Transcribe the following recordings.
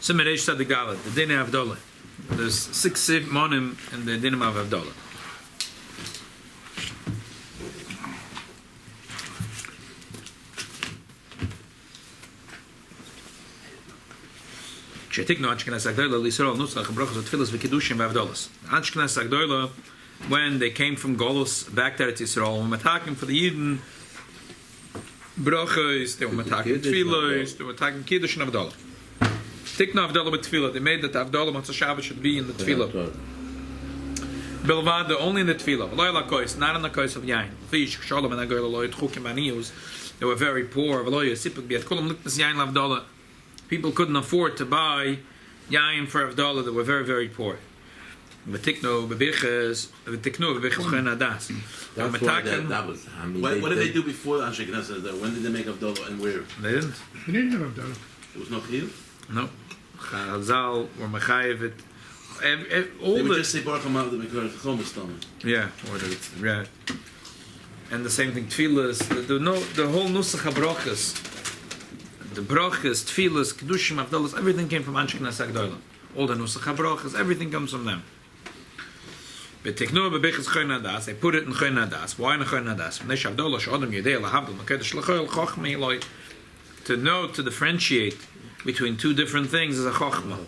Simeresh Sadigala, the din of Havdalah. There's 6 monim in the din of Havdalah. Shetikno Anshkenas Agdola Lisrael Nutzach Brachos Tfilas V'Kiddushim V'Havdalas. Anshkenas Agdola, when they came from Golus back to Eretz Yisrael, when attacking for the Yidden brachos, they were attacking tefillos, they were attacking Kiddush and Havdalah. Tikna Havdalah with tefillah. They made that Havdalah Matzah Shabbat should be in the tefillah. Belvada only in the tefillah. Lo lakois, not in the kois of yain. Fish shalom and agoyla lo yitchukim aniyus. They were very poor. V'lo yisipuk biat kulam liknas yain Havdalah. People couldn't afford to buy yain for Havdalah. They were very, very poor. V'tikno bebiches chen adas. That's why that was. I mean, what did they do before the Anshe Knesset? When did they make Havdalah and where? They didn't. They didn't have Havdalah. There was no chiyuv? No. Chazal or Mechayev it. They would just say Baruch Hamav the Mekar Chomas Tama. Yeah, yeah. And the same thing, tefillas. The whole nusach habrachas, the brachas, tefillas, keddushim, havdalas, everything came from Anshkenas Agdola. All the nusach habrachas, everything comes from them. But teknu bebichas chen adas. They put it in chen adas. Why in chen adas? Nesh havdalah she'adam yedei lahavdal makedesh l'choyel chochmei loy. To know, to differentiate between two different things is a chokhmah.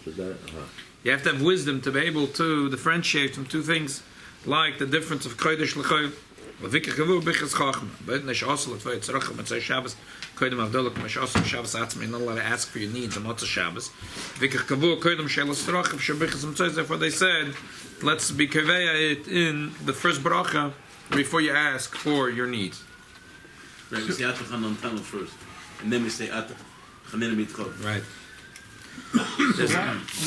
You have to have wisdom to be able to differentiate from two things, like the difference of kodesh l'choyel. V'vikach gavu bichas chokhmah. But nesh asal at vayit tzarachim mitzay Shabbos kodem havdalah k'mesh asal Shabbos atzmi. You're not allowed to ask for your needs on Motzei Shabbos. V'vikach gavu kodem shelas tzarachim shebichas mitzay. Therefore they said, let's be kaveya it in the first bracha before you ask for your needs. Right, we say Atachan on panel first, and then we say Atach Chanena Mitchov. Right.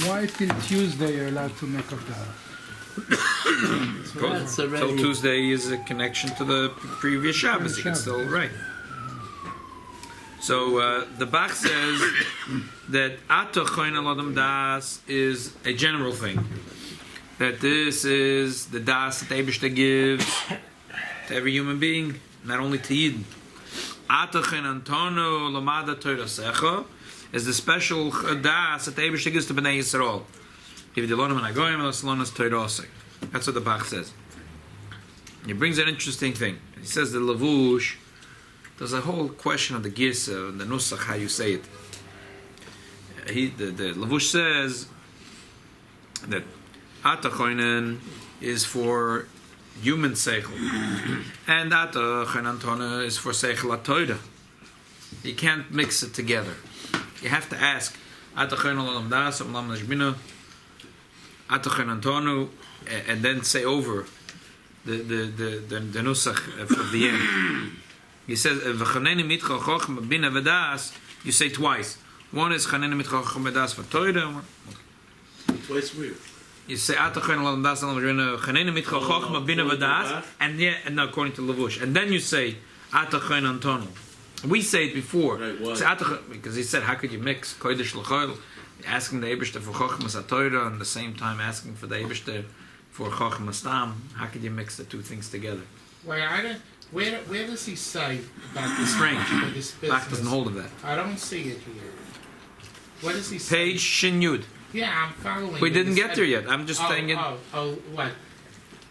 Why till Tuesday you're allowed to make Havdalah? Till Tuesday is a connection to the previous Shabbos. You can still right. So the Bach says that Atochoin Alodam Das is a general thing. That this is the Das that Eibishter gives to every human being, not only to Yidden. Atochoin Antono Lamada Torah Secha is the special Das that Eibishter gives to Bnei Yisrael. If the Lonim and Agoyim Lonas Torah. That's what the Bach says. He brings an interesting thing. He says the Lavush. There's a whole question of the Gisa and the Nusach, how you say it. The Lavush says that Atachoinen is for human seichel, and Atachoinen Antona is for seichel atoida. You can't mix it together. You have to ask Atachoinen Olam Das Olam Nashbina Atachoinen Antonu, and then say over the Nusach of the end. He says v'chaneni mitcha chochma bina v'das. You say twice. One is chaneni mitcha chochma v'das for toida. Twice weird. You say Atachan Olam Das chaneni mitcha chochma bina v'das, and according to Lavush, and then you say Atachan Antono. We say it before. Right, say because he said, how could you mix kodesh l'choil, asking the Eibishter for chochmas atoida, and at the same time asking for the Eibishter for chochmas stam? How could you mix the two things together? Wait, where does he say about this? Strange. This Bach doesn't hold of that. I don't see it here. What does he say? Page Shin Yud. Yeah, I'm following. We didn't get there yet. I'm just saying it. What?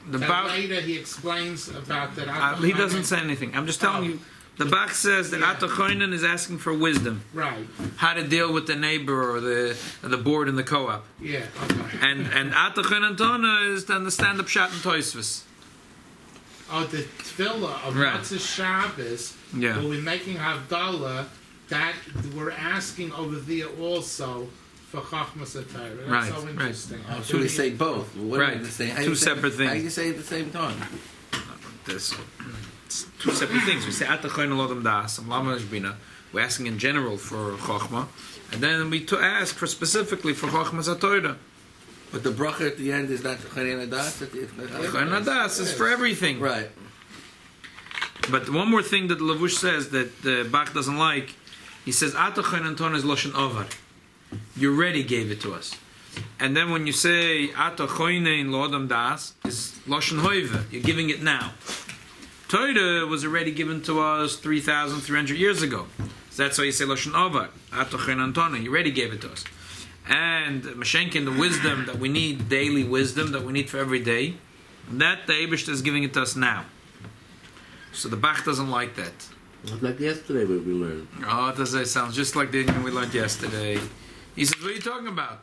That later he explains about that. He doesn't say anything. I'm just telling you. The Bach says that Atachoinen is asking for wisdom. Right. How to deal with the neighbor or the board in the co-op. Yeah. Okay. And Atachoinen Tona is to understand the Pshat and Toisvis. Oh, the tefillah of Right. Motzei Shabbos. Yeah. When we're making Havdalah, that we're asking over there also for Chachmas Atayr. That's Right, so right. interesting. So we say both. What Right. are they saying? Two separate things. How do you say it at the same time? It's two separate things. We say Atachoinen Lodam Das, Lama Shbina. We're asking in general for Chochma, and then we ask for specifically for Chochmas Atoida. But the bracha at the end is not Chanena Das. Chochmas Das is for everything. Right. But one more thing that Lavush says that the Bach doesn't like, he says Atachoinen Tona is Loshen Ovar. You already gave it to us. And then when you say Atachoinen Lodam Das is Loshen Hoive, you're giving it now. Torah was already given to us 3,300 years ago. So that's why you say Loshen Ovar. Atachoinen Tona, you already gave it to us. and Mashenkin, the wisdom that we need, daily wisdom that we need for every day, that the Eibush is giving it to us now. So the Bach doesn't like that. Not like yesterday where we learned. Oh, it sounds just like the Indian we learned yesterday. He says, what are you talking about?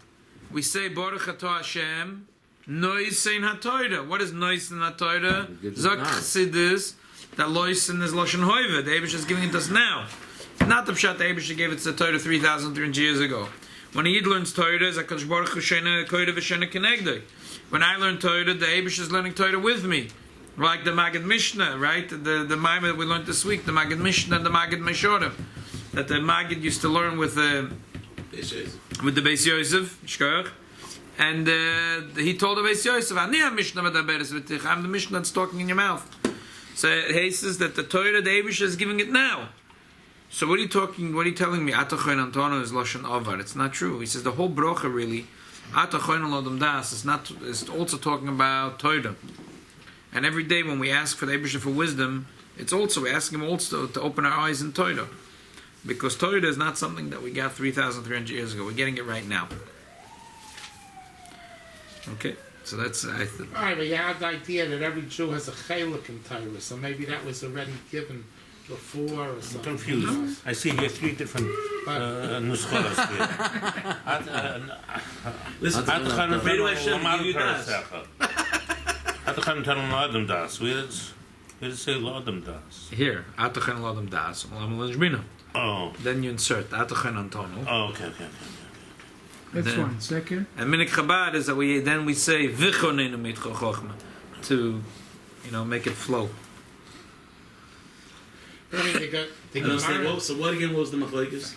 We say, Baruch Atah Hashem, Nois Sein HaTorah. What is Nois in HaTorah? Zok Chassidus, that Lois in is Lashon Hoiva. The Eibush is giving it to us now. Not the Pshat, the Eibush gave it to the Torah 3,300 years ago. When a Yid learns Torah, Zakadosh Baruch Hu Shena Koyda V'Shena Kenegdoi. When I learn Torah, the Eibush is learning Torah with me. Like the Maggid Mishnah, right? The Maimah that we learned this week, the Maggid Mishnah and the Maggid Meshorim. That the Maggid used to learn with the Beis Yosef, Shkoyach. And he told the Beis Yosef, I'm the Mishnah that's talking in your mouth. So he says that the Torah, the Eibush is giving it now. So what are you telling me? Atachoin Antono is Lashon Avar. It's not true. He says the whole brocha really, Atachoin Lodom Das, is also talking about Torah. And every day when we ask for the Eibush for wisdom, it's also, we ask him also to open our eyes in Torah. Because Torah is not something that we got 3,300 years ago. We're getting it right now. Okay, so that's... Alright, but you have the idea that every Jew has a chalik in Torah, so maybe that was already given before or something. I'm confused. I see here three different nuschos here. Listen, where do I show you that? Atachan Tanum Ladam Das. Where does it say Ladam Das? Here, Atachan Ladam Das, Olam Lashbina. Oh. Then you insert Atachan Antonu. Oh, okay. That's Then- one. Second, And Minik Chabad is that we say Vichonenu Mitcho Chochma to, make it flow. I mean, the Gemara, So what again was the machlokes?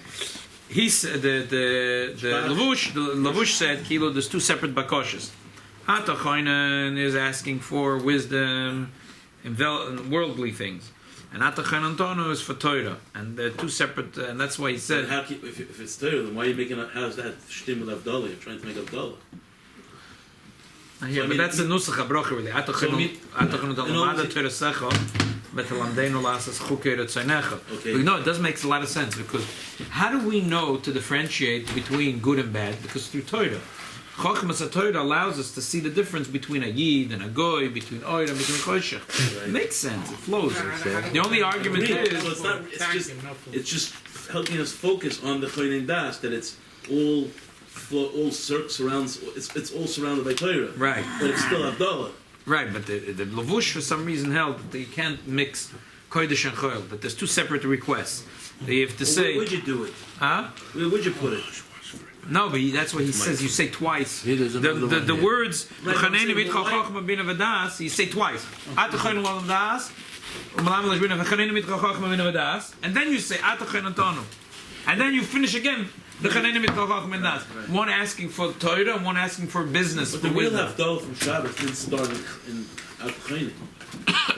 He said the Lavush said Kilo. There's two separate bakoshes. Atachoinen is asking for wisdom in worldly things, and Atachoinen Antono is for Torah, and they're two separate. And that's why he said. How if it's Torah, then why are you making? How does that shtim with Havdalah? You're trying to make Havdalah. Yeah, but that's a nusach habrocha really. Atachoinen Antono Mada Torah Secha. But no, it does make a lot of sense, because how do we know to differentiate between good and bad? Because through Torah. Chochmas Torah allows us to see the difference between a Yid and a Goy, between Oir and between Choshech. It makes sense, it flows. The only argument is... So it's just helping us focus on the Choyning Das, that it's all surrounds, it's all surrounded by Torah. Right. But it's still Havdalah. Right, but the Lavush for some reason held that you can't mix Kodesh and Choil, that there's two separate requests. You have to say... Where would you do it? Huh? Where would you put it? No, but that's what he says. You say twice. The words "V'chaneinu mitcha chochma bina v'das," you say twice. Atachoinu l'olam das, u'malam l'shbina v'chaneinu mitcha chochma bina v'das, and then you say Atachoinu Antonu, and then you finish again. V'chaneinu mitcha chochma bina v'das. One asking for Torah, and one asking for business. But the real Havdalah from Shabbos didn't start in Atachoinu.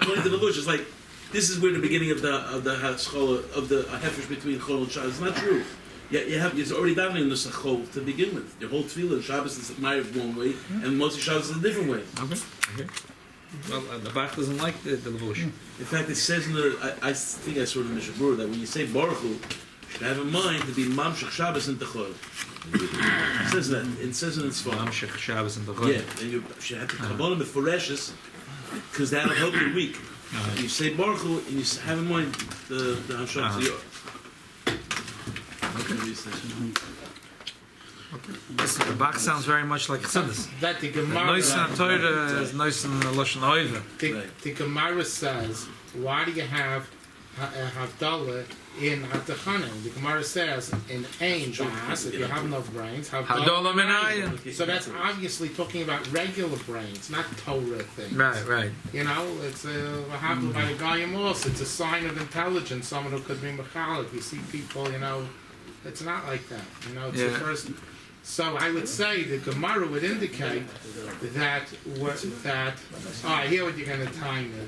According to the Lush, it's like this is where the beginning of the Haschol of the Hefesh between Chol and Shabbos. It's not true. It's already davening in the Sachol to begin with. Your whole tefillah, Shabbos is Ma'ariv one way, and Motzi Shabbos is a different way. Okay. Well, the Bach doesn't like the Lavush. In fact, it says in the, I think I saw it in the Mishabur, that when you say Baruch Hu, you should have in mind to be Mamshech Shabbos and Techol. It says that. It says it in Sfar. Mamshech Shabbos and Techol. Yeah, and you should have to Kabbalah Meforeshes, because that'll help your week. You say Baruch Hu, and you have in mind the Hashem. Okay. Listen, the Bach sounds very much like Chassidus. that the Gemara, Nois in Torah is nois in Lashon Oiva. the Gemara says, why do you have Havdalah in Hatachanim? The Gemara says, in Ein Das, if you have enough brains, Havdalah Minayin. So that's obviously talking about regular brains, not Torah things. Right. It's Havdalah by the Goyim also. It's a sign of intelligence, someone who could be Mechalik. You see people, it's not like that. It's the first. So I would say the Gemara would indicate that I hear what you're going to time me.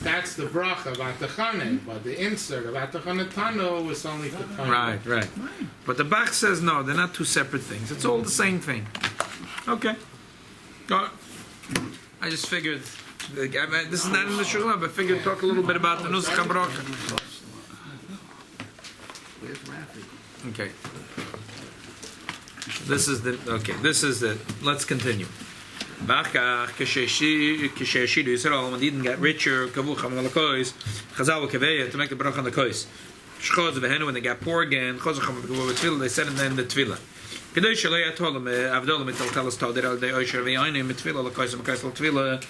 That's the bracha of Atachane, but the insert of Atachane Tano is only for Tano. Right. But the Bach says no, they're not two separate things. It's all the same thing. Okay. I just figured, this is not in the Shulchan, but I figured talk a little bit about the Nusach HaBrocha. Where's Rafi? Okay. This is the okay. This is the. Let's continue. Bachach Kisheshidu Yisrael when Eden got richer, Kavucham Malakois, Chazal Kaveya to make the bracha on the kois. Shchos v'henu when they got poor again, Chazacham v'tefillah they said and then the tefillah. Kedei shalei atolam Havdalah mital telas tal deral de oisher v'yayim mitfillah l'kois l'kois l'tefillah.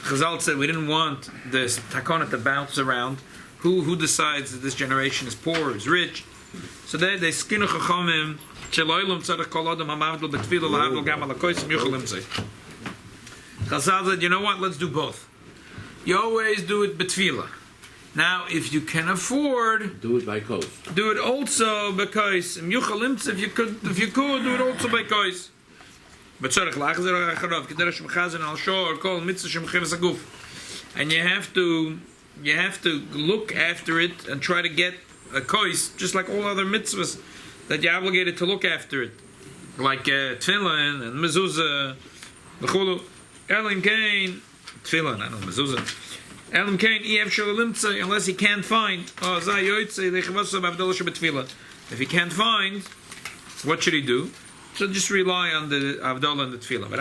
Chazal said we didn't want this takana to bounce around. Who decides that this generation is poor, is rich? So they skinu chachamim sheloilum tzarich kol adam hamavdol betefillah l'havdol gam alakois m'yuchalim zeh. Chazal said, you know what? Let's do both. You always do it betefillah. Now, if you can afford, Do it by coast. do it also by kois. If you could, do it also by kois. But Harav, and you have to look after it and try to get a kois, just like all other mitzvahs that you're obligated to look after it, like tefillin and mezuzah, l'chulu, elim kain, tefillin, I know mezuzah. Elim kain unless he can't find. If he can't find, what should he do? So just rely on the Havdalah and the tefillah.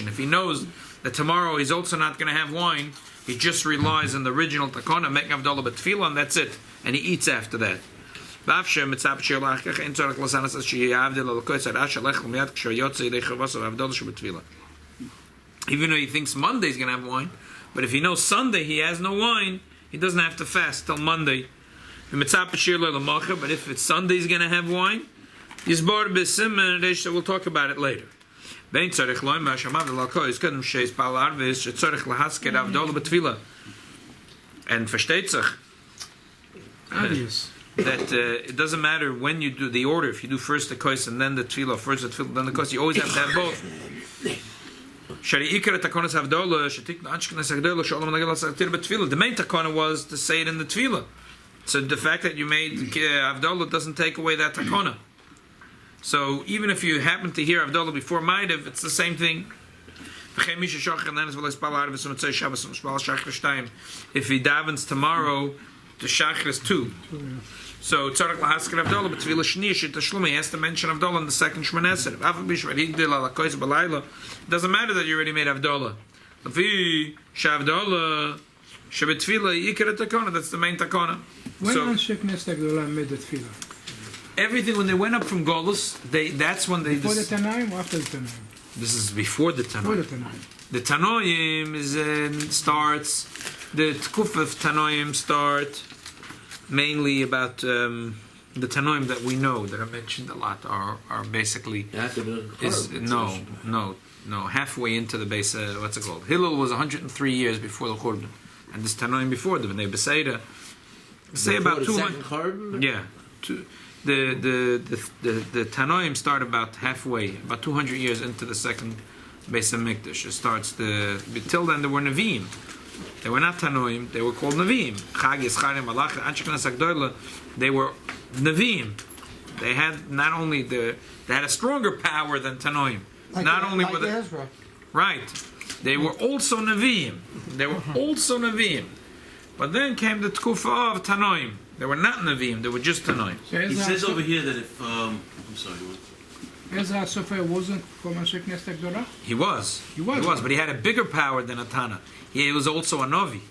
If he knows that tomorrow he's also not going to have wine, he just relies on the original takana, making Havdalah but tefillah, and that's it. And he eats after that. Even though he thinks Monday's going to have wine, but if he knows Sunday he has no wine, he doesn't have to fast till Monday. But if it's Sunday he's going to have wine, we'll talk about it later. And versteht sich that it doesn't matter when you do the order. If you do first the kois and then the tefillah, first the tefillah, then the kois, you always have to have both. The main takana was to say it in the tefillah. So the fact that you made Havdalah doesn't take away that takana. So even if you happen to hear Havdalah before Maidav, it's the same thing. If he davens tomorrow to Shachris too. So Tzarech Lahasker Havdalah, but Tefillah Shnish Tashlum, he has to mention Havdalah in the second Shmoneh Esrei. It doesn't matter that you already made Havdalah. That's the main takana. When Sheknes Agdolah made the tefillah? Everything when they went up from Golus, that's when they. Before the Tanaim or after the Tanaim? This is before the Tanoim. Before the Tanaim. The Tanoim starts. The Tkuf of Tanoim start mainly about the Tanoim that we know that are mentioned a lot are basically halfway into the base. What's it called? Hillel was 103 years before the Churban, and this Tanoim before the Bnei Beseida. Say about 200. Yeah, the Tanoim start about halfway, about 200 years into the second Beis Hamikdash. It starts till then there were Nevi'im. They were not Tanoim, they were called Nevi'im. Chag Yischarim Malach Ansheknas Agdola, they were Nevi'im. They had not only they had a stronger power than Tanoim. Not only were they right, they were also Nevi'im. But then came the Tkufa of Tanoim. They were not Nevi'im, they were just Tanoim. He says over here that if I'm sorry, what? Ezra Sofer wasn't from Sheknes Agdolah? He was, but he had a bigger power than Atana. He was also a Novi.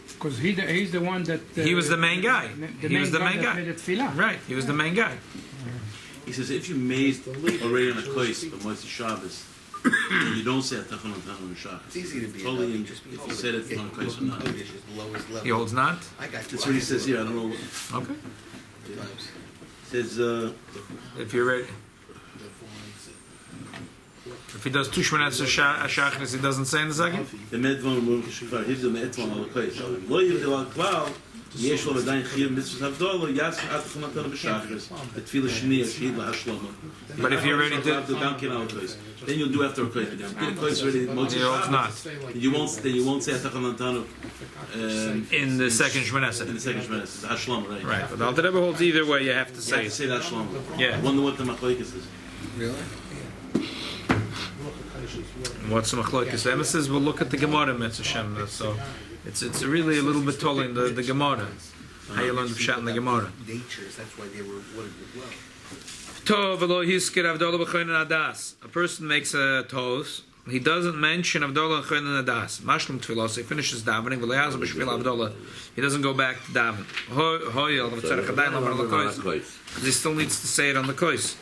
Because he's the one that... he was the main guy. He was the main guy. Right, he was the main guy. He says if you made already on a kois for Motzei Shabbos, and you don't say Atachon on Shabbos. It's easy to be totally if you said it on a kois or not. He holds not? That's what he says here. I don't know. Okay. It says if you're ready. If he does two Shmoneh Shachris, he doesn't say in the second? The Medvan Murkishifar, he's the Medvan on the kois. Lo Yivdel Akval, Yesh Lo Vadayin Chiyam Mitzvah Havdalah, Yatz Atachon Atana B'Shachris, the Tefillah Shni, Shehid LaHashlama. But if you're ready to... Then you'll do after a kois. Then the kois already Motzei Shabbos. You won't say Atachon Atana in the second Shmoneh Esrei. In the second Shmoneh Esrei, the Hashlama, right? Right, but the Alter Rebbe holds either way, you have to say You have to say the Hashlama. Yeah. I wonder what the Machlokes is. Really? What's the machlokes? The Emma says we'll look at the Gemara, Mitzvah Shem. So it's really a little bit tolling the Gemara. How you learn the pshat in the Gemara. Natures, that's why they were worded well. Tov v'lo hiskir Havdalah b'choyin adas. A person makes a toast. He doesn't mention Havdalah b'choyin adas. Mashlim tefillah. So he finishes davening. V'le'azah b'shvil Havdalah. He doesn't go back to daven. Hoyel v'tzarech adayin lamar l'kois. Because he still needs to say it on the kois.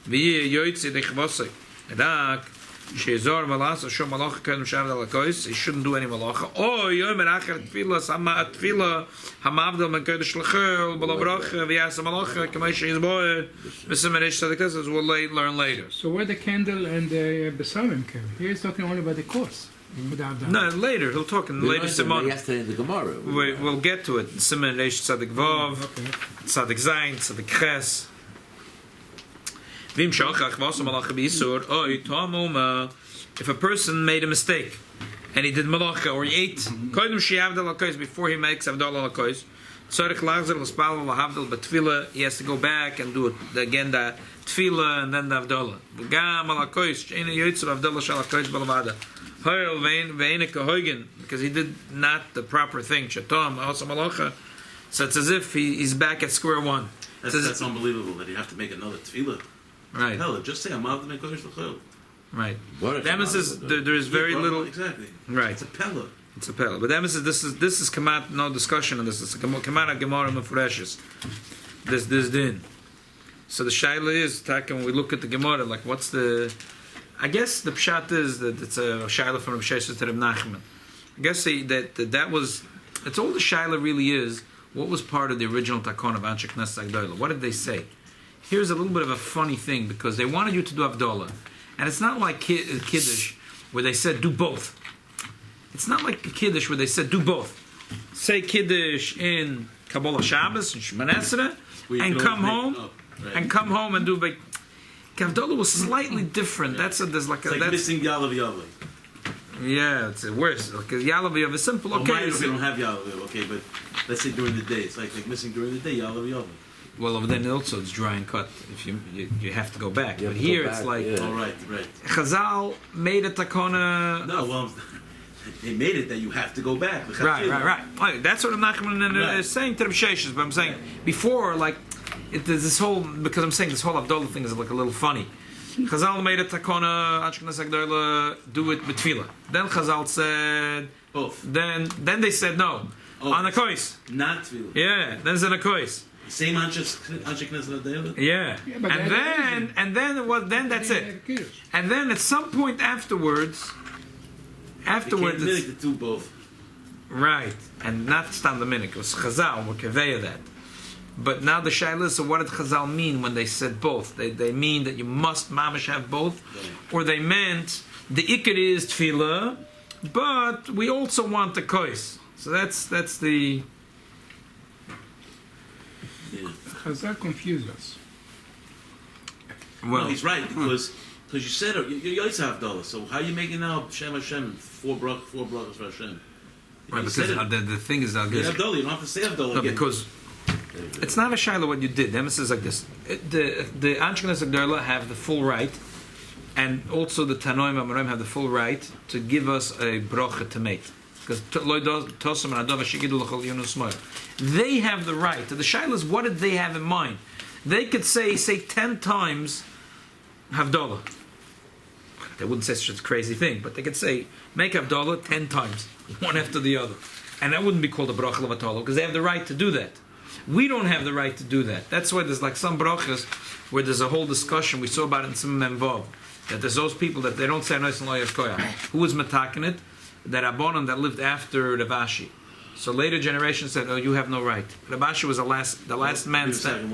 V'yeh yoytzi dechvosek. Edak. Shezor malasa shom malacha kedem shavdal lakois. He shouldn't do any malacha. Oh, yomer acher tefillah sama tefillah hamavdal ben kodesh lechel balabracha v'yasa malacha k'may sheizboer v'semeresh tzadikes as we'll learn later. So where the candle and the besamim came? Here he's talking only about the course. No, later he'll talk in the later simon. Yesterday in the Gemara. We'll get to it. Siman reish tzadik vav, tzadik zayin, tzadik ches. If a person made a mistake and he did malacha or he ate before he makes Havdalah lakois, he has to go back and do it again, the tefillah and then the Havdalah. Because he did not the proper thing. So it's as if he's back at square one. That's unbelievable that you have to make another tefillah. Right. Hell, just say Amav the Kodesh L'Chel. Right. The emphasis there is very little. Exactly. Right. It's a pella. It's a pella. But the emphasis this is kamat, no discussion on this. It's a kamat Gemara Mefreshes. This din. So the shaila is when we look at the Gemara, like what's the? I guess the pshat is that it's a shaila from Rav Sheshes to Rav Nachman. I guess that was. It's all the shaila really is. What was part of the original takon of Anshe Knesset Agdola? What did they say? Here's a little bit of a funny thing because they wanted you to do Havdalah. And it's not like Kiddush where they said do both. It's not like Kiddush where they said do both. Say Kiddush in Kabbalah Shabbos and Shemoneh Esrei and come home and come home and do Havdalah was slightly different. There's like it's like missing Yalav Yalav. Yeah, it's worse. Because Yalav Yalav is simple. Okay, well, we don't have Yalav Yalav. Okay, but let's say during the day, it's like missing during the day Yalav Yalav. Well, then also it's dry and cut. If you have to go back. But here it's like oh, right. Chazal made a takona. No, well, they made it that you have to go back. Right. That's what Nachman is saying to the Sheshes. But I'm saying before, like, there's this whole because I'm saying this whole Havdalah thing is like a little funny. Chazal made a takona. Anshe Knesset Agdola do it with tefillah. Then Chazal said both. Then they said no on the kois. Not tefillah. Yeah. Then it's in a kois. Same Anshe Knesset Agdola. Yeah. And then that's it. And then at some point afterwards, it's to do both. Right, and not stand the minute. It was Chazal, we're Keveya that. But now the Shaila is, so what did Chazal mean when they said both? They mean that you must mamish have both? Or they meant the ikar is tefillah, but we also want the kois. So that's the... Yeah. Chazal confused us. Well, no, he's right, because you said you're Yotze Havdalah, so how are you making now Shem Hashem, four brachos for Hashem? right, because the thing is, I guess... Havdalah, you don't have to say Havdalah no, again. because it's not a shaila what you did. The emphasis is like this: the Anshe Knesset Agdola have the full right, and also the Tanoim Amoraim have the full right to give us a bracha to make. Because they have the right. The shaila is, what did they have in mind? They could say 10 times Havdalah. They wouldn't say such a crazy thing, but they could say make Havdalah 10 times, one after the other, and that wouldn't be called a bracha levatala because they have the right to do that. We don't have the right to do that. That's why there's like some brachas where there's a whole discussion. We saw about it in some Memvav that there's those people that they don't say Anois and Loyev Koyach. Who was matakin it? That Rabbanon that lived after Rav Ashi. So later generations said, "Oh, you have no right." Rav Ashi was the last man said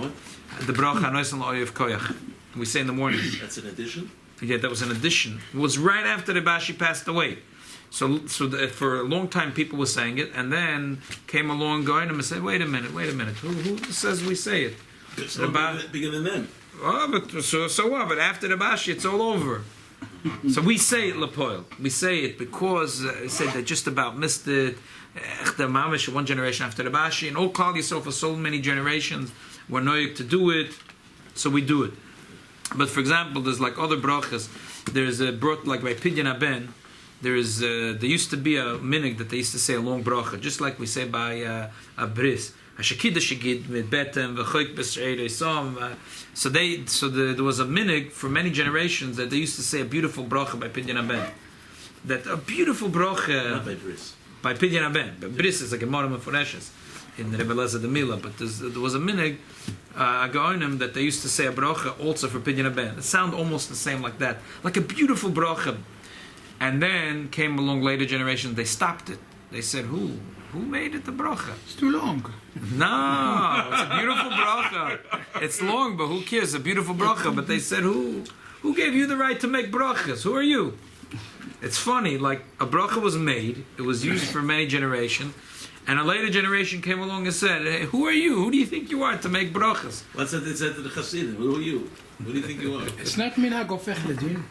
the bracha Anois and Loyev Koyach. We say in the morning. That's an addition. Yeah, that was an addition. It was right after Rav Ashi passed away. So for a long time people were saying it, and then came along going and said, "Wait a minute. Who says we say it?" It's bigger than them. Oh, but so what? But after the Bashi, it's all over. So we say it, Lepoil. We say it because said they just about missed it. The Mamish, one generation after the Bashi, and all Klal Yisrael for so many generations were noyik to do it, so we do it. But for example, there's like other brachas. There's a brought like by Pidyon Aben. There used to be a minig that they used to say a long bracha, just like we say by a bris. Hashakida shigid mit betem v'choik b'sreidei som. There was a minig for many generations that they used to say a beautiful bracha by Pidyon Haben. That a beautiful bracha Not by Bris. by Pidyon Haben. But Bris is like a Gemara Meforeshes in Rebbe Lezer the Mila. But there was a minig Gaonim that they used to say a bracha also for Pidyon Haben. It sounded almost the same like that, like a beautiful bracha. And then came along later generations. They stopped it. They said, "Who made it the bracha?" It's too long. No, it's a beautiful bracha. It's long, but who cares? It's a beautiful bracha. But they said, "Who gave you the right to make brachas? Who are you?" It's funny. Like a bracha was made. It was used for many generations. And a later generation came along and said, "Hey, who are you? Who do you think you are to make brachas?" What's that they said to the Hasidim? Who are you? Who do you think you are? It's not minhag ofech ledin.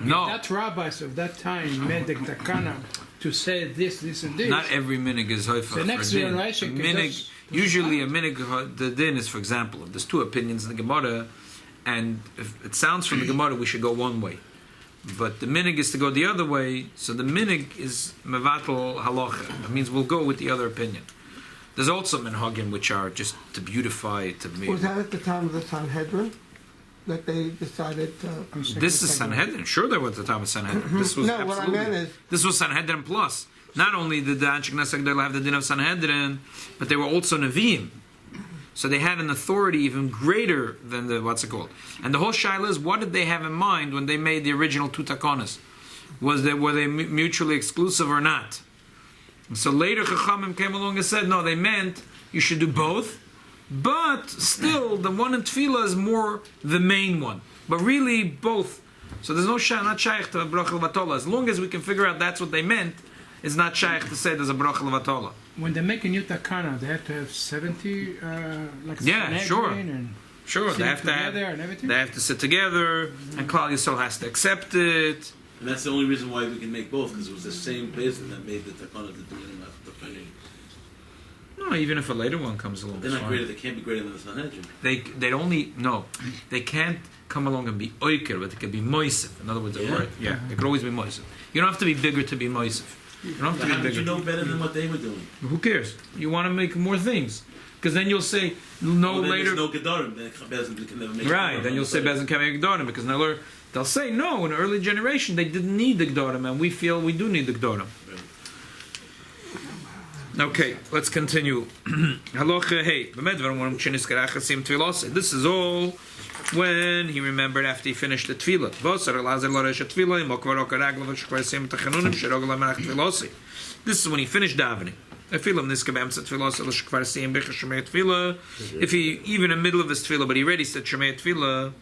No. That rabbis of that time made the takana to say this, and this. Not every minig is hoifa. The next generation can just- Usually a minig, the din is, for example, if there's two opinions in the Gemara, and if it sounds from the Gemara we should go one way, but the minig is to go the other way, so the minig is mevatel halacha. That means we'll go with the other opinion. There's also minhagim which are just to beautify, to make. Was that at the time of the Sanhedrin that they decided to? This is Sanhedrin. Sure, there was the time of Sanhedrin. This was No, what I absolutely- meant is This was Sanhedrin plus. Not only did the Anshe Knesset Gdolah have the din of Sanhedrin, but they were also Nevi'im. So they had an authority even greater than the, what's it called? And the whole shaila is, what did they have in mind when they made the original two takonas? Were they mutually exclusive or not? And so later Chachamim came along and said, no, they meant you should do both, but still the one in Tefillah is more the main one. But really both. So there's no not shaykh to a bracha l'vatola. As long as we can figure out that's what they meant, it's not shaykh to say there's a bracha l'vatola. When they make a new takana, they have to have 70, like Yeah, Sanhedrin sure. and Sure, sit they have to together and everything. they have to sit together, and Klal Yisrael has to accept it. And that's the only reason why we can make both, because it was the same person that made the Takana to do it the Fani. No, even if a later one comes along, They're it's not fine. greater, they can't be greater than the Sanhedrin. They only no, they can't come along and be oiker, but it can be moisef. In other words, a Yeah? word. Yeah, it could always be moisef. You don't have to be bigger to be moisef. You don't have But to how be did you bigger. know better than what they were doing? Who cares? You want to make more things, because then you'll say no Well, then later. there's no Gedarim, then Bezin can never make Right, Gedarim. then you'll say Bezin can't make Gdorim, because now they'll say no. In an early generation, they didn't need the Gdorim, and we feel we do need the Gdorim. Okay, let's continue. Halacha hey, this is all when he remembered after he finished the tefillah. This is when he finished davening. If he even in the middle of his tefillah, but he already said Shemei Tefillah,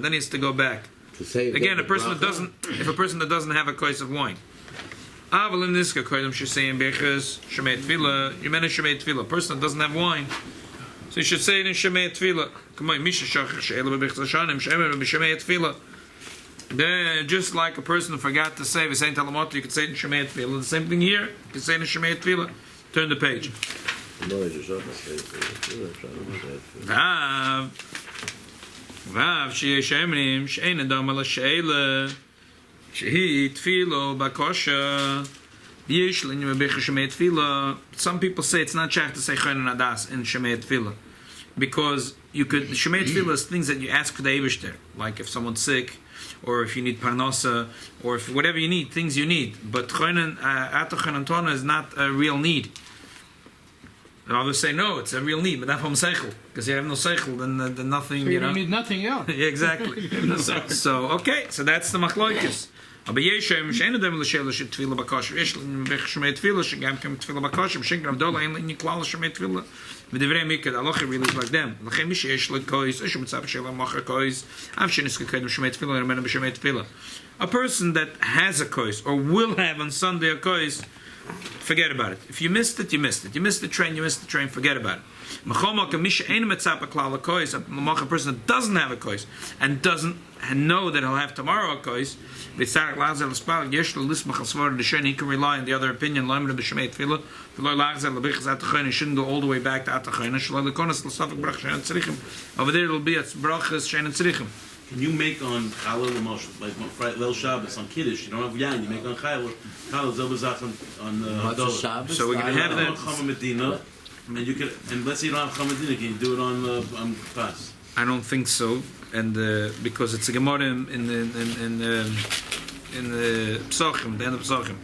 then he has to go back. Again, a person that doesn't, if a person that doesn't have a kos of wine. Aval in this koydem shesayim bechas shemei tefillah. You meant shemei tefillah. A person that doesn't have wine, so you should say it in shemei tefillah. Come on, misha shachar she'ela bechas shanim she'emer b'shemei tefillah. Then, just like a person who forgot to say v'sein talamot, you could say it in shemei tefillah. The same thing here. You could say it in shemei tefillah. Turn the page. Vav sheyesh emrim she'ein adam ala she'ela. Some people say it's not shaykh to say Chonin Adas in Shemei Tefillah, because you could Shemei Tefillah is things that you ask for the Eibishter, like if someone's sick, or if you need parnasa, or if whatever you need, things you need. But Chonin Ata Chonin Tona is not a real need. And others say no, it's a real need, but not from seichel, because you have no seichel, then nothing. So you know. don't need nothing else. Yeah, exactly. So okay, so that's the machloikis. Aber yeshem shein dem le shel shel tefila bakash yesh bech shmei tefila shegam kem tefila bakash shen Havdalah in klal shmei tefila with divrei mikad aloch really is like them lachem mish yesh le kois ish mitzap shel macher kois av shenis kedem shmei tefila and men b'shmei tefila. A person that has a kois or will have on Sunday a kois, forget about it. If you missed it, you missed it. You missed the train, forget about it. A person that doesn't have a kois and doesn't know that he'll have tomorrow a kois, he can rely on the other opinion. He shouldn't go all the way back to Atachayna. Over there it'll be at brachas shein tzrichim. Can you make on Challah like Leil Shabbos on Kiddush? You don't have Yain. You make on Challah Zelbazach on Havdalah. So we're gonna have that. Chama Medina, and you can. And let's say you don't have Chama Medina, can you do it on Pas? I don't think so, and because it's a Gemara in the Psachim, the end of Psachim,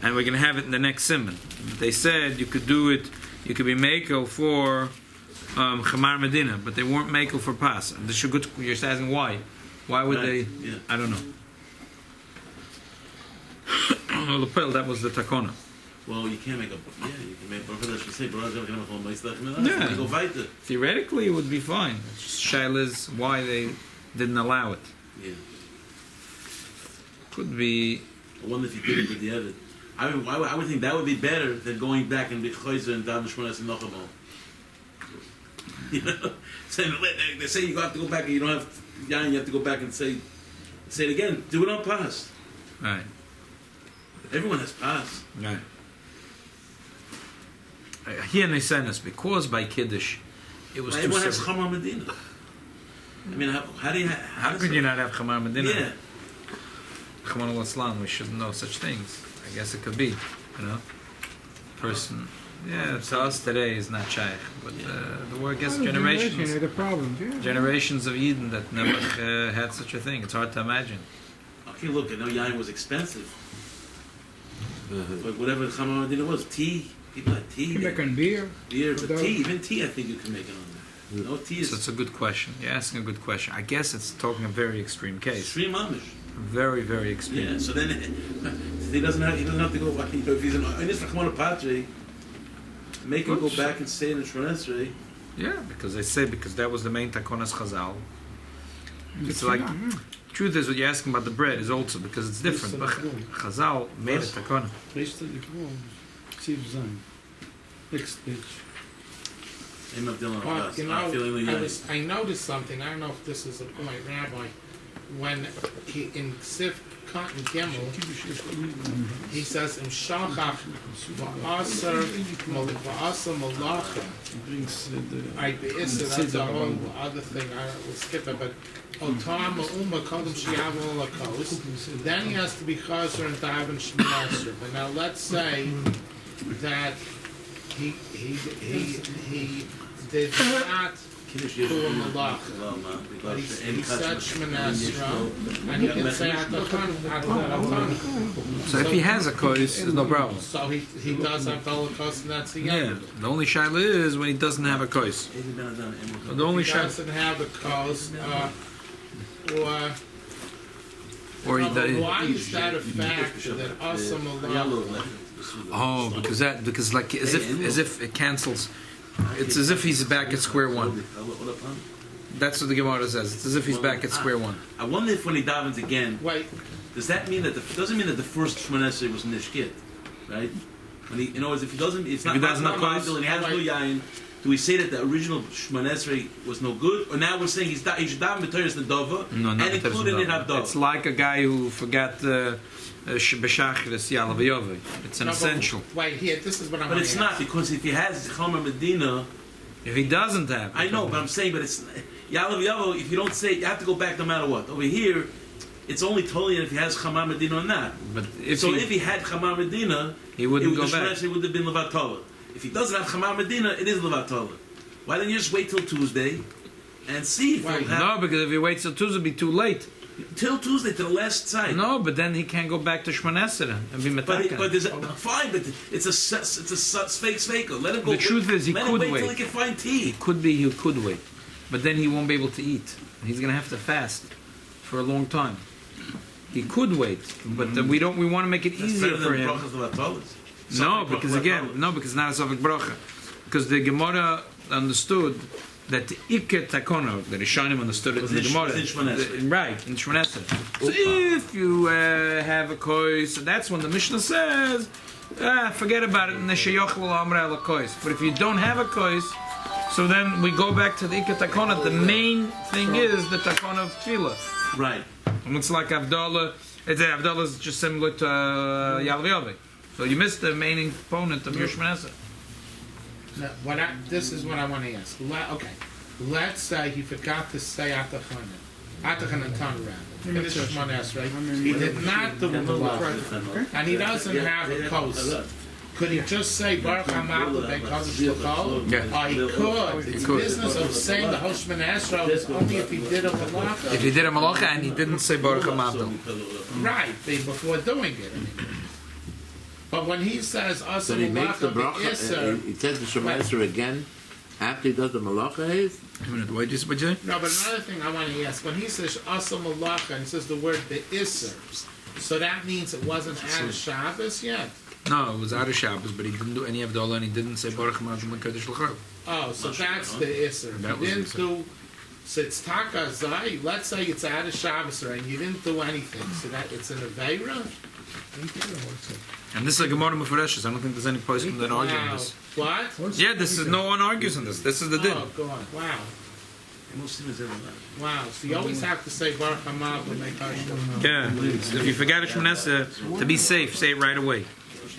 and we're going to have it in the next Simon. They said you could do it, you could be Mako for Chamar Medina, but they weren't Mako for Pas. And you're asking why? Why would they? Yeah. I don't know. Lapel, that was the Takona. Well, you can't make a. Yeah, you can make. Yeah. Go weiter. Theoretically, it would be fine. Shaila is why they didn't allow it. Yeah. Could be. I wonder if you did it with the edit. I would think that would be better than going back and be Chayzer and Dav Shmonas and Nochabal. You know, they say you have to go back and you don't have Yain. You have to go back and say it again. Do it on Pas. Right. Everyone has Pas. Right. Here in Nisanas, because by Kiddush, it was too Everyone has separate. Chamar Medina. I mean, how do you? How could you not have Chamar Medina? Yeah. Chman al-Islam, we should know such things. I guess it could be, you know. Person, yeah, to us today is not shaykh, but the word gets generations. The problem, yeah. Generations of Eden that never had such a thing. It's hard to imagine. Okay, look, I know Yain was expensive. But whatever the Chamar Medina was, tea, people had tea. You can make on beer. Beer, but tea, even tea, I think you can make it on there. No tea So is it's a good question. You're asking a good question. I guess it's talking a very extreme case. extreme Amish. Very, very extreme. Yeah, so then he doesn't have to go back. You know, if he's in this Rachmana Patre, make him go back and say it in Shmonesrei. Yeah, because they say because that was the main takonas chazal. It's like truth is what you're asking about the bread is also because it's different. But chazal made a takona. Next page. But, you know, I noticed something. I don't know if this is a point, Rabbi. When he in Sif Cotton Gimel, he says in Shachach va'aser malacha. I be'isser, that's a whole other thing. I will skip it, but otam ma'uma kodem shiyavu lakos. Then he has to be chazer and daven shmiyasher. But now let's say that he did not do a malach, but he said Shemana Esra, and he can say Atachan. So if he has a kois, there's no problem. So he does have the Holocaust, and that's the Yeah, end. the only shaila is when he doesn't have a kois. The only He shaila, doesn't have a cause, or he does. why is that a fact that Asa malach? Oh, because like as if it cancels. It's as if he's back at square one. That's what the Gemara says. It's as if he's back at square one. I wonder if when he davens again, Wait, does that mean that doesn't mean that the first Shmonesrei was nishkit, right? When he, in other words, if he doesn't, it's not he doesn't have Ma'adil and he has no yain. Do we say that the original Shmonesrei was no good, or now we're saying he should daven b'toras nedava No, and not include in Havdalah? It's like a guy who forgot b'shachris yalav v'yovei. It's an no, but essential. Wait, here, this is what I'm But gonna it's ask. not, because if he has Chomer Medina, If he doesn't have, I know, but I'm saying, but it's Yalav Yavo. If you don't say, you have to go back no matter what. Over here, it's only totally if he has Chamar Medina or not. But If he had Chamar Medina, he wouldn't go the back. Shmonesrei would have been Levatala. If he doesn't have Chamar Medina, it is Levatala. Why don't you just wait till Tuesday and see if he'll have No, because if he waits till Tuesday, it'll be too late. till Tuesday to the last side. No, but then he can't go back to Shmonesra and be But metakan. there's fine, but it's a fake sveka. Let him go. The truth is, he let could him wait till wait. he can find He tea. could wait, but then he won't be able to eat. He's going to have to fast for a long time. He could wait, but we don't. We want to make it That's easier better for than him. brachas Levatalas. No, because again, it's not a Sofik bracha. Because the Gemara understood that the Ikke Takona, the Rishonim understood it in the Gemara. in Shmonesrei. Right, in Shmonesrei. So if you have a koi, so that's when the Mishnah says, forget about it, but if you don't have a koi, so then we go back to the Ikke Takona. The main thing is the Takona of Tefillah. Right. And it's like Havdalah. Havdalah is just similar to Yalviyove. So you missed the main component of your Shmonesrei. No, this is what I want to ask. Okay, let's say he forgot to say Atachan. Atachan and Tanra. Finish Shemon Esrei. He did not do Malacha, and he doesn't have a coast. Could he just say Baruch Hamad Ben Kodesh L'Chol? Yeah. He could. It's business of saying the Hoshman Esrei is only if he did a Malacha. If he did a malacha and he didn't say Baruch HaMavdil. Right, before doing it. But when he says Asa So he makes the Malacha bracha, Isser, he says the Shema Esrei again after he does the malacha is? What did you say? no, but another thing I want to ask, when he says Asa Malacha and he says the word the Isser, so that means it wasn't at Shabbos yet? No, it was out of Shabbos, but he didn't do any Havdalah and he didn't say Baruch HaMavdil Ben Kodesh L'Chol. Oh, so that's the Isser. That He was didn't the do, so it's Taka Zai, let's say it's out of Shabbos, right, and you didn't do anything, so that it's an Aveira? And this is a Gemara Mefureshes. I don't think there's any person that argues on Wow. this. What? Yeah, this is no one argues on this. This is the din. Oh, God, wow. Muslim is everyone. Wow, so you always have to say Baruch Hamad when they touch them. Yeah, if you forget a Shemon to be safe, say it right away.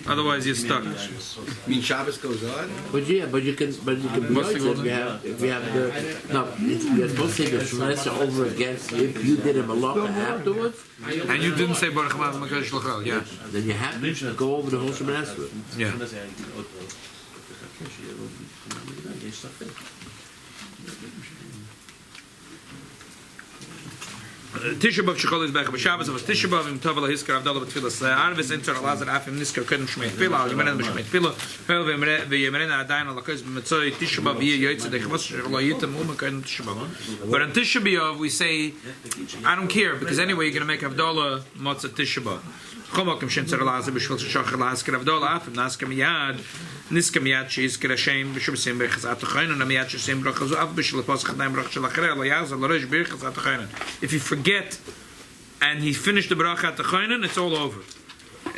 Otherwise, you're stuck. I mean, Shabbos goes on. But you can be What's the if you have the no, you're supposed to say the Shema Esrei over again if you did a malacha afterwards, And you didn't say Baruch HaMavdil Ben Kodesh L'Chol. Yeah, then you have to go over the whole Shema Esrei. yeah. Tisha B'Av Shechol is back. B'Shabbos of Tisha B'Av Im Tov Hiskar Havdalah B'Tfilas Arvis Inter Alazar Afim Niskar Kedem Shmei Tefila Al Yemen B'Shmei Tefila Hel V'Yemen Adayin Al Lakos B'Metzoy Tisha B'Av Yeh Yoytze Dechvos Shelo Yitem Uma Kedem Tisha B'Av. But on Tisha B'Av we say I don't care because anyway you're going to make Havdalah Matzah Tisha B'Av. Chomokim Shem Tzar Alazar B'Shvil Shachar Lahaskar Havdalah Afim Naskar Miyad Niskar Miyad Sheizkar Hashem B'Shum Sim B'Chaz Atachayin and Miyad Sheizim B'Chazu Af B'Shil Pas Chadaim Brach Shel Achrei Lo Yazal L'Rosh B'Chaz Atachayin. If you forget and he finished the bracha at the choinen, it's all over.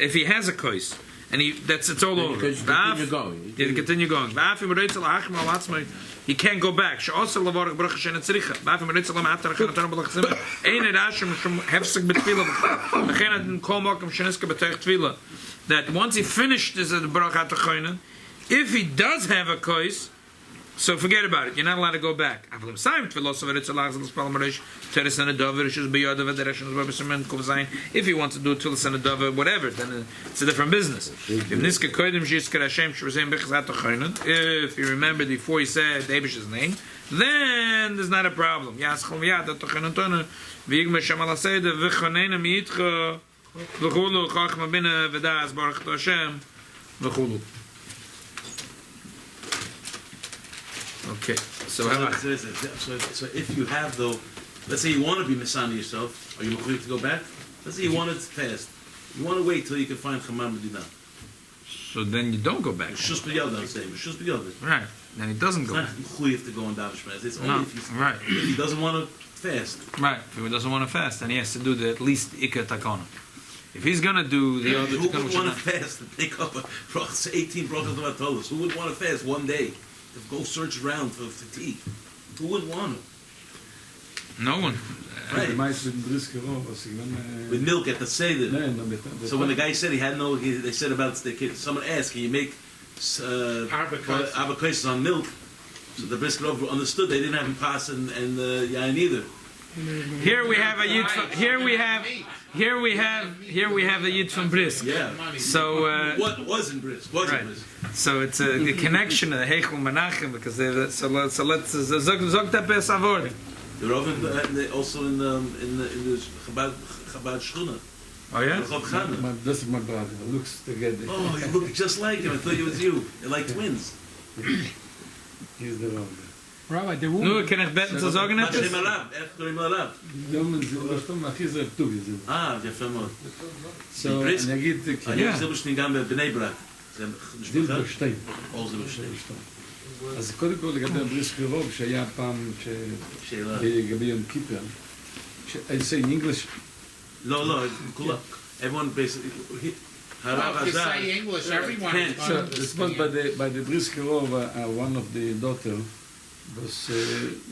If he has a kois, and it's all over. Because you continue going. Yeah, continue going. He can't go back. That once he finished this bracha at the choinen, if he does have a kois, so forget about it. You're not allowed to go back. If he wants to do Tulas and Adava, whatever, then it's a different business. If you remember before he said Davish's name, then there's not a problem. Okay, so if you have though, let's say you want to be Messiah yourself, are you going to go back? Let's say you want it fast. You want to wait till you can find Chamam Medina. so then you don't go back. Shus b'yalda, I'm saying. Shus b'yalda. Right, then he doesn't It's go not back. chuyev to go on Davish Mez. It's only No, if he's, right, if he doesn't want to fast. right. If he doesn't want to fast, then he has to do the at least Ikka Takana. If he's going to do the other Who Takana, would want to fast to take up 18 brachas of Atolos? Who would want to fast one day to go search around for tea? Who wouldn't want to? no one. Right. With milk at the Seder. So when the guy said he had no, they said about the kid. Someone asked, "Can you make avocado on milk?" So the brisket over understood they didn't have him pass and yain either. Here we have a yid. Here we have a yid from Brisk. Yeah. So What wasn't brisk? Wasn't right. brisk? So it's a connection of the Heichel Menachem because so let's zog that best avord. They're also in the Chabad Shchuna. Oh yeah. Rav Chana. This is my brother. Looks together. Oh, you look just like him. I thought it was you. You're like twins. He's the one. Rabbi, the Nu woman, kann ich beten zu sagen Hashem etwas? Arab. Echt קוראים לו הרב. הכי זה טובי זה. יפה מאוד. So, Brisk? אני אגיד, אני חושב שאני גם בבני ברק. זה משפחה? זילברשטיין. או זילברשטיין. אז קודם כל לגבי הבריסק רוב שהיה פעם שאלה. לגבי יום כיפר. I say in English. לא, כולם. Everyone basically... הרב If you עזר. say English, everyone Can't. is So, going to this was by the brisk rov, one of the daughter was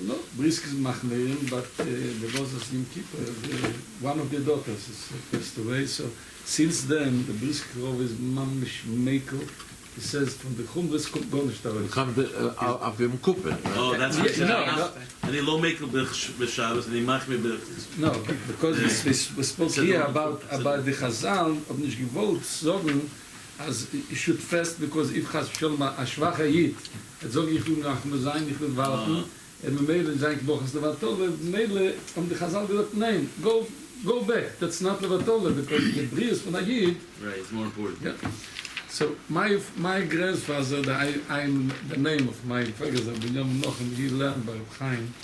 no brisk is machmerim, but there was a Yom Kippur. One of the daughters is passed away. So since then, the brisk rov is mamish mekel He says, from the Chumres kommt gar nicht daraus. Kommt auf dem Kuppen. Oh, that's what he said. No, And he lo make a b'Shabbos, and he mach me b'Shabbos. no, because we spoke here about the Chazal, ob nicht gewollt sagen, as you should fast, because if Chaz Shalom a schwacher Yid, sag ich will nach mir sein, ich will warten, and me mele sein gebochens levatole, mele, the Chazal gesagt, nein, go back, that's not levatole, because the bris von a Yid. Right, it's more important. Yeah. So my grandfather, I'm the name of my father, Binyam Nochem, he learned by Reb Chaim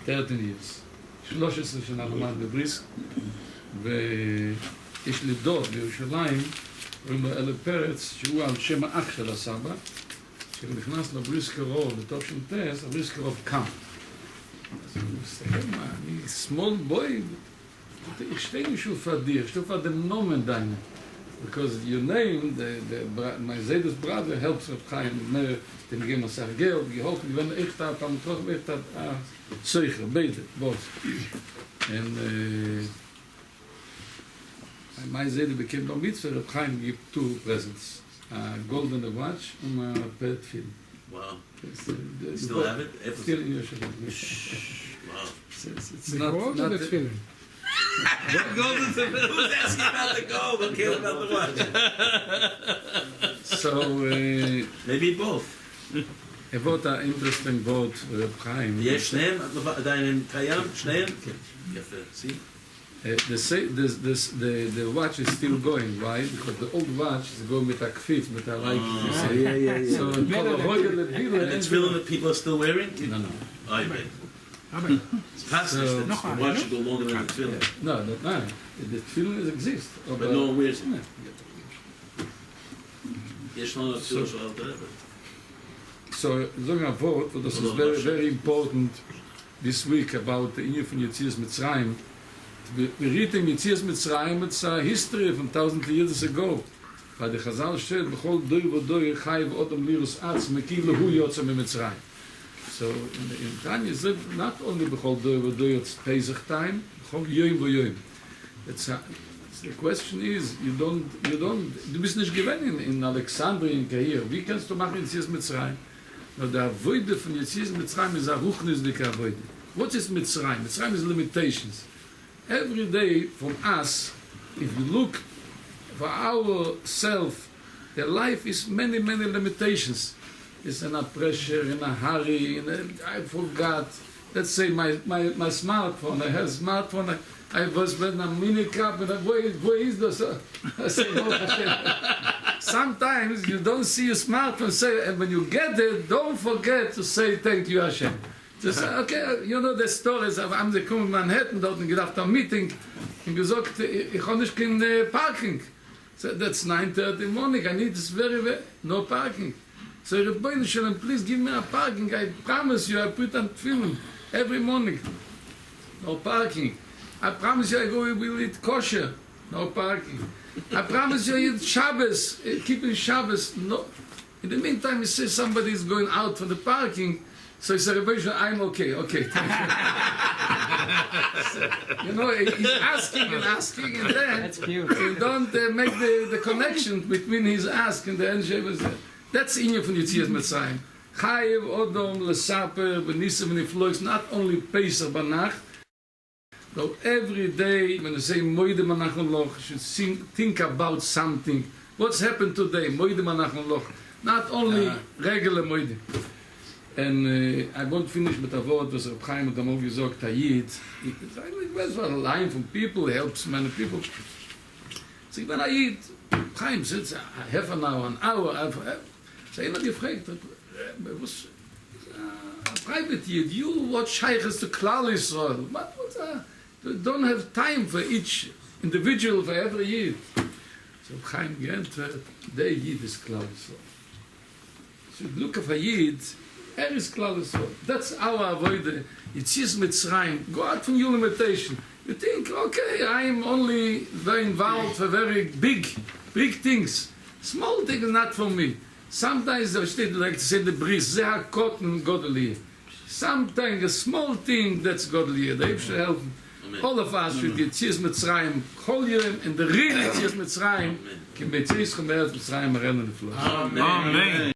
13 years. 13 שנה למד בבריסק, ויש לי דוד בירושלים, קוראים לו אלה פרץ, שהוא על שם האח של הסבא, כשהוא נכנס לבריסק הרוב, בתוך שם טס, הבריסק הרוב קם. אז הוא מסתכל, מה, אני small boy, ich stehe nicht für dir, ich stehe für den Namen deinen. Because your name, my Zedus brother helps Reb Chaim, den geben uns auch Geld, geholfen, wenn ich da, dann trotzdem ich da, Zeucher, beide, both. And my Zedus became Bar Mitzvah, Reb Chaim gave 2 presents, a golden watch and a pet film. Wow. You still have it? Still in Yerushalayim. Wow. It's The not gold or the film? Who's asking about the gold? Don't care about the watch. So, Maybe both. about an interesting word, Reb Chaim. יש שניהם? עדיין קיים? שניהם? יפה. See? The watch is still going. Why? Because the old watch is going with a kfif, with a like. Yeah. So And it's feeling that people are still wearing? No. Oh, you bet. It's past this. The watch should go longer than the film. No. The film exists. But no one wears it. יש לנו אפילו של אלתר. So, sagen a word, this is very, very important this week about the Inyan von Yetzias Mitzrayim. We read in Yetzias Mitzrayim, it's a history from 1,000 years ago. By the Chazal said, B'chol doi v'doi chayiv odom lirus atz meki lehu yotza mitzrayim. So, in Tanya is not only B'chol doi v'doi it's Pesach time, B'chol yoyim v'yoyim. The question is, du bist nicht gewinnen in Alexandria, in Kair. Wie kannst du machen Yetzias Mitzrayim? Now, the avoide from Yetzias Mitzrayim is a ruchnisdike avoide. What is Mitzrayim? Mitzrayim is limitations. Every day from us, if you look for ourselves, the life is many limitations. It's in a pressure, in a hurry, I forgot. Let's say my smartphone, I have a smartphone, I was with a mini cup, and where is this? I say, oh, Hashem. Sometimes you don't see your smartphone, and when you get it, don't forget to say thank you, Hashem. Just okay, you know the stories. I'm the in Manhattan, dort und gedacht am Meeting, und gesagt, ich habe nicht kein Parking. So that's 9:30 in the morning. I need this very no parking. So Rabbi Shalom, please give me a parking. I promise you, I put on film every morning. No parking. I promise you, I will eat kosher. No parking. I promise you, I eat Shabbos, keeping Shabbos. No. In the meantime, he says somebody is going out for the parking. So he said, I'm okay, thank you. You know, he's asking, and then you don't make the connection between his ask and the answer. That's in your from Yetzias Mitzrayim. Chayev Odom Lesaper B'Nisam V'Niflois, not only Pesach Banach, though every day when you say Moide Manachon Loch, you should think about something. What's happened today? Moide Manachon Loch. Not only regular Moide. And I won't finish with a word, was Reb Chaim had all gesagt, Tayyid. It was a line from people, helps many people. So when I eat, Chaim sits half an hour, so I gefragt, was a private Yid, you watch Sheiches to Klal Yisrael. You don't have time for each individual, for every Yid. So Chaim geantwortet, der Yid is Klal Yisrael. So you look at a Yid, is Klal Yisrael. That's our avoid. Yetzias Mitzrayim. Go out from your limitation. You think, okay, I am only very involved for very big things. Small things not for me. Sometimes there steht like to say the bris, they are cotton godly. Sometimes a small thing that's godly. They should help. all of us should get Yetzias Mitzrayim Kol Yom, and the real Yetzias Mitzrayim, Ki Mitzrayim Mitzrayim Mitzrayim Mitzrayim Mitzrayim Mitzrayim Mitzrayim Amen.